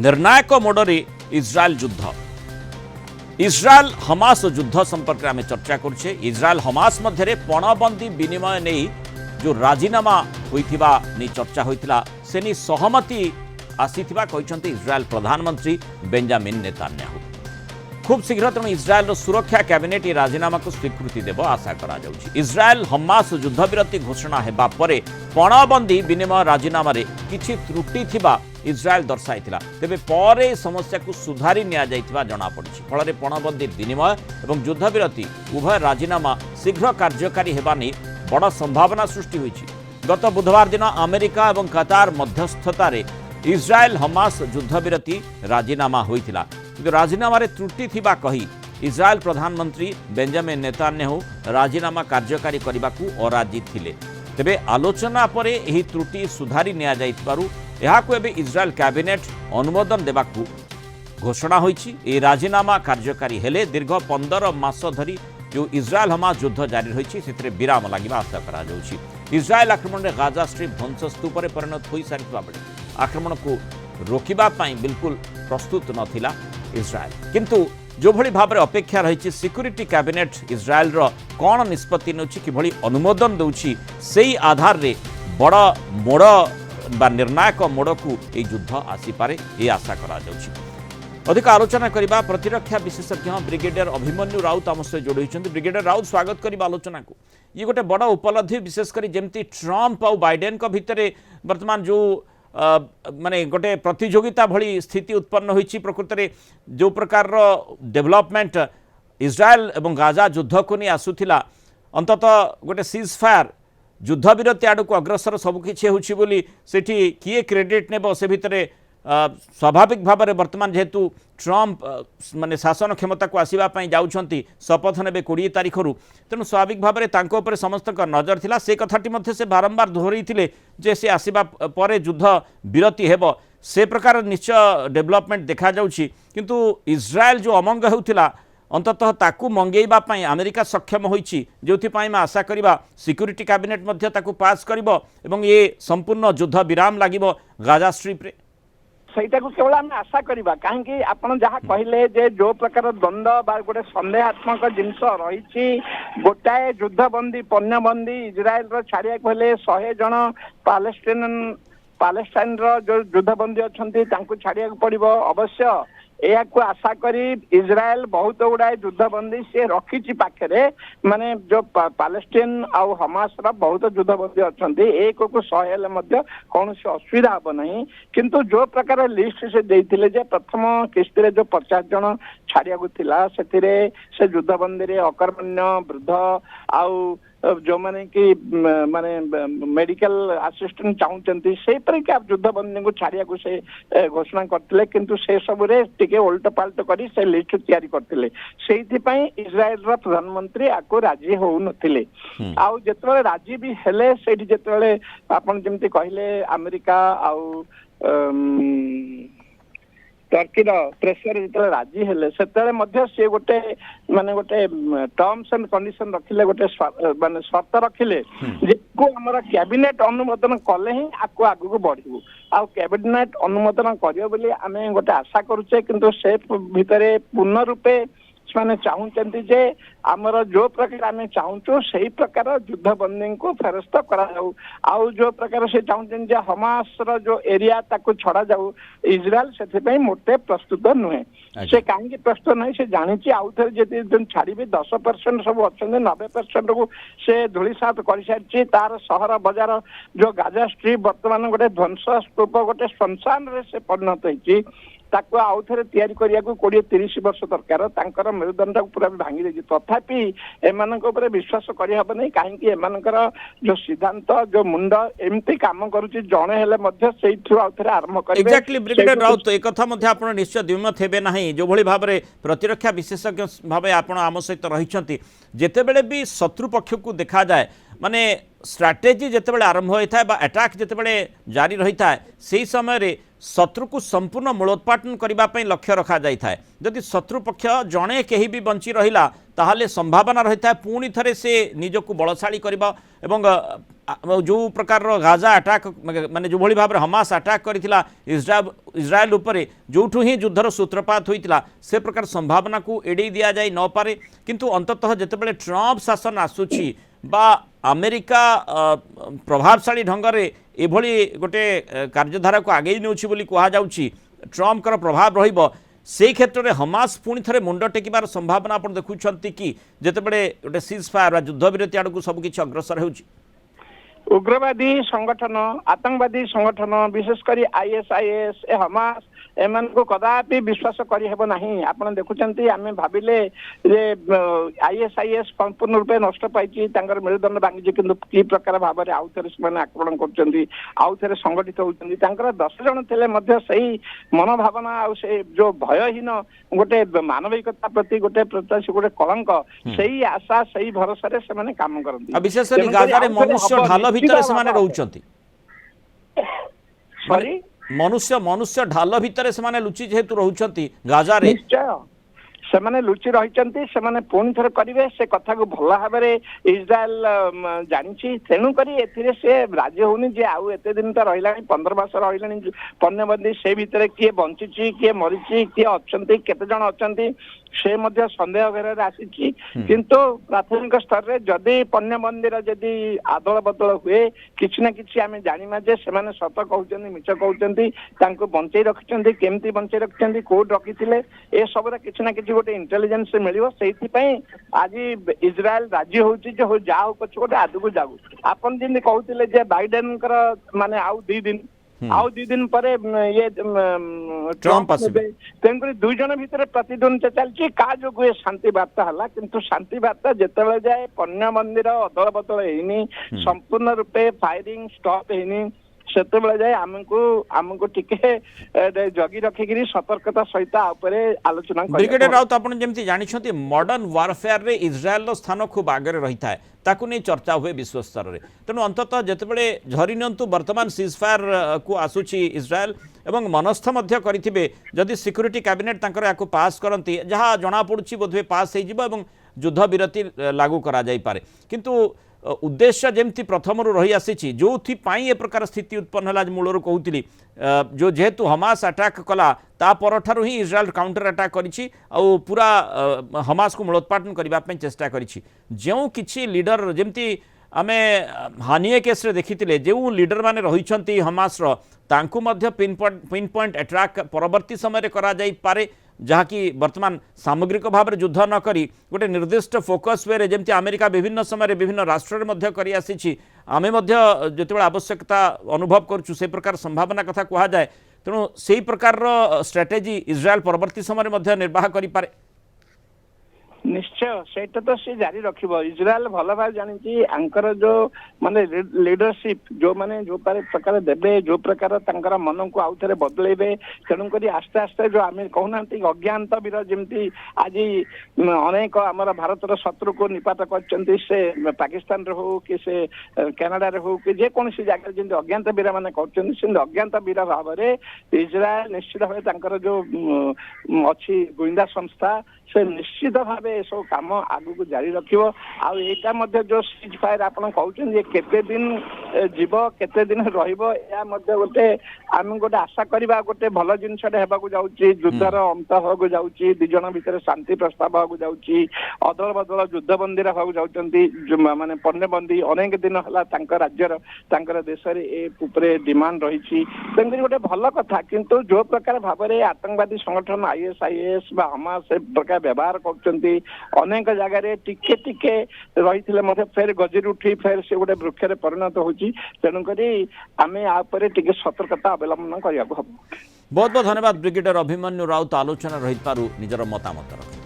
निर्णायक मोडरे इज्राएल युद्ध इज्राएल हमास युद्ध संपर्क में आम चर्चा करुचे। इज्राएल हमास मध्य पणबंदी विनिमय नहीं जो राजीनामा होइथिबा नहीं चर्चा होइथिला से नहीं सहमति आसीथिबा कहिसंते इज्राएल प्रधानमंत्री बेंजामिन नेतान्याहू। खूब शीघ्र तेणु इज्राएल सुरक्षा कैबिनेट ये राजीनामा को स्वीकृति देव आशा करा जाउछि। इज्राएल हमास युद्धविरति घोषणा हेबा परे पणबंदी विनिमय राजीनामा रे किछि त्रुटि थिबा इज्राएल दर्शाइथिला, तेबे परे समस्या को सुधारी निया जाइथिबा जणा पड़छि। फल पणबंदी विनिमय एवं युद्धविरति उभय राजीनामा शीघ्र कार्यकारी हेबा नै बड़ संभावना सृष्टि होइछि। गत बुधवार दिन अमेरिका एवं कतार मध्यस्थतारे इज्राएल हमास युद्धविरति राजीनामा होइथिला, किंतु राजीनामा रे त्रुटि थिबा कही इज्राएल प्रधानमंत्री बेंजामिन नेतान्याहू राजीनामा कार्यकारी करबाकू अराजी थिले। तेबे आलोचना परे एही त्रुटि सुधारी निया जाइथिबारु एहाकू एबे इज्राएल कैबिनेट अनुमोदन देबाकू घोषणा होइछि। ए राजीनामा कार्यकारी हेले दीर्घ 15 मास धरी जो इज्राएल हमास युद्ध जारी रही से विराम लगे आशा करा जाउछि। इज्राएल आक्रमण में गाजा स्ट्रीप ध्वंसस्तूप परिणत हो सारी बेले आक्रमण को रोकवा बिल्कुल प्रस्तुत नथिला इज्राएल, किंतु जो भली भाव अपेक्षा रही सिक्यूरिटी कैबिनेट इज्राएल कौन निष्पत्ति नौछि कि अनुमोदन दौछि सेही आधार रे बड़ मोड़ बा निर्णायक मोड़ को यह युद्ध आसीपारे ये आशा करा जाउछि। अधिक आलोचना करबा प्रतिरक्षा विशेषज्ञ ब्रिगेडियर अभिमन्यु राउत आम सहित जोड़ी। ब्रिगेडियर राउत स्वागत करबा आलोचना को। ये गोटे बड़ उपलब्धि विशेषकर जमती ट्रंप और बाइडेन को भितर वर्तमान जो माने गोटे प्रतियोगिता भली स्थिति उत्पन्न होइछि। प्रकृत में जो प्रकार डेवलपमेंट इज्राएल एवं गाजा युद्ध को नहीं आसुथिला अंततः गोटे सीज फायर युद्धविरति आड़ को अग्रसर सबकि होली सेठी किए क्रेडिट नेब से भितर स्वाभाविक भाव में वर्तमान जेहेतु ट्रंप माने शासन क्षमता को आसवाई जाउछंती शपथ ने 20 तारीख रु तेणु स्वाभाविक भाव में समस्त नजर थिला से कथाटी से बारंबार दोहरई जे से आसवा पर युद्ध विरति हेब से प्रकार निश्चय डेवलपमेंट देखा जाउछि। किंतु इज्राएल जो अमंग होउथिला अंततः ताकू मंगेइबा पई अमेरिका सक्षम होइछि, जोथिपाई में आशा करिबा सिक्यूरिटी कैबिनेट मध्य ताकू पास करिबो एवं ये संपूर्ण युद्ध विराम लागिबो गाजा स्ट्रीप रे सहीटा को केवल आम आशा करवा कहीं आपन जहाँ कहले जे जो प्रकार द्वंद बा गोटे संदेहात्मक जिनस रही गोटाए युद्धबंदी पण्यबंदी इज्राएल छाड़िया कहले 100 जन पालेस्टाइन जो युद्धबंदी अच्छा छाड़िया पड़ो अवश्य या आशा करी इज्राएल बहुत गुड़ाए युद्धबंदी से रखी पाखे माने जो पालेस्टाइन आउ हमास बहुत युद्धबंदी अच्छा एक को 100 कौन से असुविधा हम ना, किंतु जो प्रकार लिस्ट से देते जे प्रथम किस्ती जो 50 जन छाड़िया से युद्धबंदी अकर्मण्य वृद्ध आउ जो माने कि माने मेडिकल असिस्टेंट चाहते से युद्धबंदी को छाड़िया को से घोषणा करते, किंतु से सब टिके उल्ट पाल्ट कर से लिस्ट तैयारी करते से इज्राएल प्रधानमंत्री आपको राजी हो नथिले। आउ जेतबेले राजी भी हेले सेठी जेतबेले आपन जेमती कहले अमेरिका आउ टर्की प्रेसर जो राजी हेले से सी गोटे माने गोटे टर्म्स एंड कंडीशन रखिले गोटे माने शर्त रखिले को हमर कैबिनेट अनुमोदन कले ही आपको आगु बढ़ू आ कैबिनेट अनुमोदन करियो बोली आमे गोटे आशा करूचे, किंतु से भितरे पूर्ण रूपे माने चाहते जे आमर जो प्रकार आम चाहूँ से प्रकार युद्धबंदी को फेरस्त करा जाऊ आउ जो प्रकार से चाहते जे हमास जो एरिया ताको छड़ा जाऊ इज्राएल से मोटे प्रस्तुत नुहे से कहीं प्रस्तुत नहीं से जानी आउ थे जो छाड़े 10% सब अच्छा 90% को से धूलिसात कर सारी तार सहर बजार जो गाजा स्ट्रीप वर्तमान गोटे ध्वंस स्तूप गोटे श्मशान से परिणत होती ताको आउ थे तैयारी करिया को 20-30 वर्ष दरकार तांकर मेरुदंड को पूरा भांगी देछि, तथापि एमानक ऊपर विश्वास करि हबो नै काहेकि एमानकर जो सिद्धांत जो मुंड एमती काम करूछि जणे हेले मध्ये सेइथु आउ थे आरंभ करिवे। एक्जेक्टली ब्रिगेडियर राउत एक कथा मध्ये आपण निश्चय द्विमत हेबे नाही जो भली भाबरे प्रतिरक्षा विशेषज्ञ भाबे आपण आम सहित रहिछंती जेतेबेले भी शत्रु पक्ष को देखा जाए माने स्ट्राटेजी जेतेबेले आरंभ होइथाय बा अटैक जेतेबेले जारी रहिथाय सेही समय रे शत्रु को संपूर्ण मूलोत्पाटन करने लक्ष्य रखा जाए जदि शत्रुपक्ष जड़े कहीं भी बंची रहा ताहले संभावना रही है पुणी थे से निजक बलशाली करबा एवं जो प्रकार गाजा अटैक माने जो भली भाव हमास अटैक करथिला इज्राएल उपरे जोठू ही युद्धर सूत्रपात होइतिला से प्रकार संभावना को एड़े दिया जाए न पारे किंतु अंततः जेतेबेले ट्रम्प शासन आसुची बा अमेरिका प्रभावशाली ढंगरे एभली गोटे कार्यधारा को आगे नेउछि बोली कहा जाउछि ट्रम्प कर प्रभाव रहिबो से क्षेत्र में हमास पुणी थे मुंड टेकिबार संभावना आप देखुंत कि जितेबले गोटे सीज फायर युद्ध विरति आड़ को सबकि अग्रसर हो उग्रवादी संगठन आतंकवादी संगठन विशेषकर आईएसआईएस हमास एमन को कदापि विश्वास करहब नहीं आप देखुं आम भाविले आईएसआईएस संपूर्ण रूपे नष्ट पाई मेरुदंड भांगी कि कि प्रकार भाव में आउ थे आक्रमण कर संगठित होती 10 जन थे सही मनोभावना से जो भयहीन गोटे मानविकता प्रति गोटे गोटे कलंक सही आशा सही भरोसा से काम करती विशेष मनुष्य ढाल भितर सॉरी मनुष्य ढाल भितर से लुचि जेहेतु रोचंती गाजा रे निश्चय से लुचि रही से पुणी थे करेंगे से कथा को भल भाव में इज्राएल जानी तेणुक से राजी होनी जे आउ एत दिन तो रहा 15 मास रहा पण्यबंदी से भितर किए बंची किए मरी किए अच्छा केते जन अच्छा से मध्य संदेह घर आसी किंतु प्राथमिक स्तर में जदि पण्यबंदीर जदि आदल बदल हुए किसी ना कि आम जाना जे से सत कहते मिछ कहते बंचे रखिंट केमती बंचे रखिंट कौट रखी ए सब किसी ना कि गोटे इंटेलिजेंस मिल से आज इज्राएल राजी हो जाओ पछ गोटे आदक जाऊ आपन जमी कहते बाइडेन माने आउ 2 दिन आउ 2 दिन पर ये ट्रम्प तेणुक 2 जन भितर प्रतिद्वंद चलती का जो शांति वार्ता है किंतु शांति वार्ता जिते जाए पण्य मंदिर अदल बदल है संपूर्ण रूपे फायरिंग स्टॉप है से जाए आमको टिके जगी रखिकी सतर्कता सहित आलोचना ब्रिगेडियर राउत आप जमी जानते मॉडर्न वारफेयर रे इज्राएल स्थान खूब आगे रही है ताकू नहीं चर्चा हुए विश्व स्तर में तेणु अंततः जितेबले झरी नियंतु वर्तमान सीज फायर को आसूची इज्राएल एवं मनस्थ करेंगे जदि सिक्यूरीटी कैबिनेट या पास करती जहाँ जना पड़ी बोधे पास हो युद्ध विरति लागू करा जाई पारे किंतु उद्देश्य जमती प्रथम रही आसी जो ए प्रकार स्थिति उत्पन्न है मूलर कहती जो जेहेतु हमास अटैक कला ता परठारु ही इज्राएल काउंटर अटैक करिछि और पूरा हमास को मूलोत्पाटन करने चेष्टा करिछि जो किछि लीडर जमती आमे हानिए केस रे देखिथिले जो लीडर माने रहिछंती हमास रो तांकु मध्य पिन पॉइंट अटैक परवर्ती समय करा जाई पारे जहाँ कि वर्तमान सामग्रिक भाव में युद्ध न करी गोटे निर्दिष्ट फोकस वे जमी अमेरिका विभिन्न समय विभिन्न राष्ट्र में आसी आमे जो आवश्यकता अनुभव करुँ से प्रकार संभावना कथा कह जाए तेणु से प्रकार स्ट्राटेजी इज्राएल परवर्ती समय निर्वाह करें निश्चय सेटा तो सी जारी रखिबो इज्राएल भल भाव जानी आंकर जो माने लीडरशिप जो माने जो प्रकार देबे जो प्रकार तांकर मन को आउ थे बदलेबे तेणु करी आस्ते आस्ते जो आम कहना अज्ञात वीर जमी आज अनेक आमर भारतर शत्रु को निपात कर से पाकिस्तान रे हो कि से कनाडा रे हो कि जेकोसी जगह जमी अज्ञात वीर मैंने कर अज्ञात वीर भाव में इज्राएल निश्चित भाव जो अच्छी गुइंदा संस्था से निश्चित भाव सब कम आगु को जारी रखिबो आ एटा मध्ये जो सीज फायर आपण कहउछन जे केते दिन जीव केते दिन रहिबो या मध्ये गोटे आम गोटे आशा करबा गोटे भल जिनसटे हेबा को जाउची युद्धर अंत हो को जाउची दि जन भितर शांति प्रस्ताव हो को जाउची अदल बदल युद्ध बंदी रा हो जाउचंती माने पन्ने बंदी अनेक दिन हला तांकर राज्यर तांकर देश रे ए ऊपरे डिमांड रहिची तेंगरी गोटे भल कथा किंतु जो प्रकार भाव रे आतंकवादी संगठन आईएसआईएस बा हमास से प्रकार व्यवहार करचंती अनेक जगह टिके टिके रही फेर गजरी उठी फेर से गोटे वृक्ष परिणत होची तेणुक आम यापर टिके सतर्कता अवलंबन करने बहुत बहुत धन्यवाद ब्रिगेडियर अभिमन्यु राउत आलोचना रही निजर मतामत रख